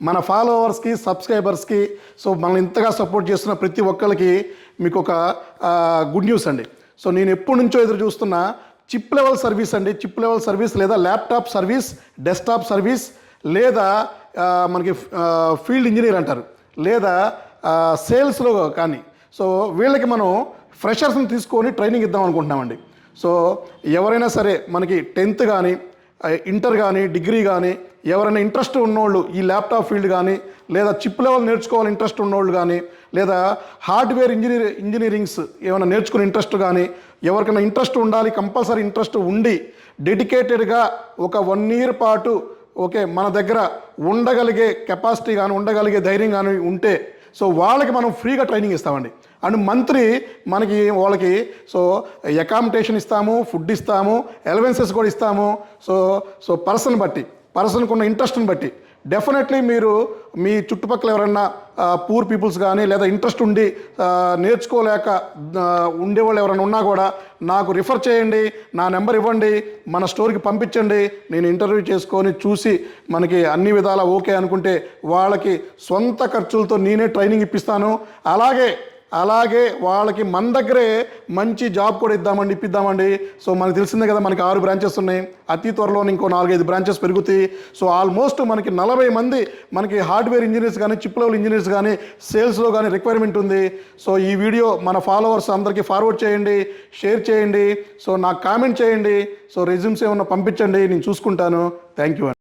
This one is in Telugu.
మన ఫాలోవర్స్కి సబ్స్క్రైబర్స్కి సో మనల్ని ఇంతగా సపోర్ట్ చేస్తున్న ప్రతి ఒక్కరికి మీకు ఒక గుడ్ న్యూస్ అండి. సో నేను ఎప్పటి నుంచో ఎదురు చూస్తున్న చిప్ లెవెల్ సర్వీస్ అండి. చిప్ లెవెల్ సర్వీస్ లేదా ల్యాప్టాప్ సర్వీస్, డెస్క్టాప్ సర్వీస్, లేదా మనకి ఫీల్డ్ ఇంజనీర్ అంటారు, లేదా సేల్స్లో కానీ. సో వీళ్ళకి మనం ఫ్రెషర్స్ని తీసుకొని ట్రైనింగ్ ఇద్దాం అనుకుంటున్నామండి. సో ఎవరైనా సరే మనకి 10th కానీ, ఇంటర్ కానీ, డిగ్రీ కానీ ఎవరైనా ఇంట్రెస్ట్ ఉన్నోళ్ళు ఈ ల్యాప్టాప్ ఫీల్డ్ కానీ, లేదా చిప్ లెవెల్ నేర్చుకోవాలి ఇంట్రెస్ట్ ఉన్నోళ్ళు కానీ, లేదా హార్డ్వేర్ ఇంజనీరింగ్స్ ఏమైనా నేర్చుకునే ఇంట్రెస్ట్ కానీ, ఎవరికైనా ఇంట్రెస్ట్ ఉండాలి, కంపల్సరీ ఇంట్రెస్ట్ ఉండి డెడికేటెడ్గా ఒక 1 year పాటు ఓకే మన దగ్గర ఉండగలిగే కెపాసిటీ కానీ, ఉండగలిగే ధైర్యం కానీ ఉంటే సో వాళ్ళకి మనం ఫ్రీగా ట్రైనింగ్ ఇస్తామండి. అండ్ మంత్లీ మనకి వాళ్ళకి సో అకామిడేషన్ ఇస్తాము, ఫుడ్ ఇస్తాము, అలవెన్సెస్ కూడా ఇస్తాము. సో పర్సన్కి ఉన్న ఇంట్రెస్ట్ని బట్టి డెఫినెట్లీ మీరు మీ చుట్టుపక్కల ఎవరైనా పూర్ పీపుల్స్ కానీ, లేదా ఇంట్రెస్ట్ ఉండి నేర్చుకోలేక ఉండేవాళ్ళు ఎవరైనా ఉన్నా కూడా నాకు రిఫర్ చేయండి, నా నెంబర్ ఇవ్వండి, మన స్టోర్కి పంపించండి. నేను ఇంటర్వ్యూ చేసుకొని చూసి మనకి అన్ని విధాలా ఓకే అనుకుంటే వాళ్ళకి సొంత ఖర్చులతో నేనే ట్రైనింగ్ ఇప్పిస్తాను. అలాగే వాళ్ళకి మన దగ్గరే మంచి జాబ్ కూడా ఇప్పిద్దామండి. సో మనకు తెలిసిందే కదా, మనకి 6 branches ఉన్నాయి. అతి త్వరలో ఇంకో 4-5 branches పెరుగుతాయి. సో ఆల్మోస్ట్ మనకి 40 మంది మనకి హార్డ్వేర్ ఇంజనీర్స్ కానీ, చిప్ లెవెల్ ఇంజనీర్స్ కానీ, సేల్స్లో కానీ రిక్వైర్మెంట్ ఉంది. సో ఈ వీడియో మన ఫాలోవర్స్ అందరికీ ఫార్వర్డ్ చేయండి, షేర్ చేయండి. సో నాకు కామెంట్ చేయండి. సో రెజ్యూమ్స్ ఏమన్నా పంపించండి, నేను చూసుకుంటాను. Thank you.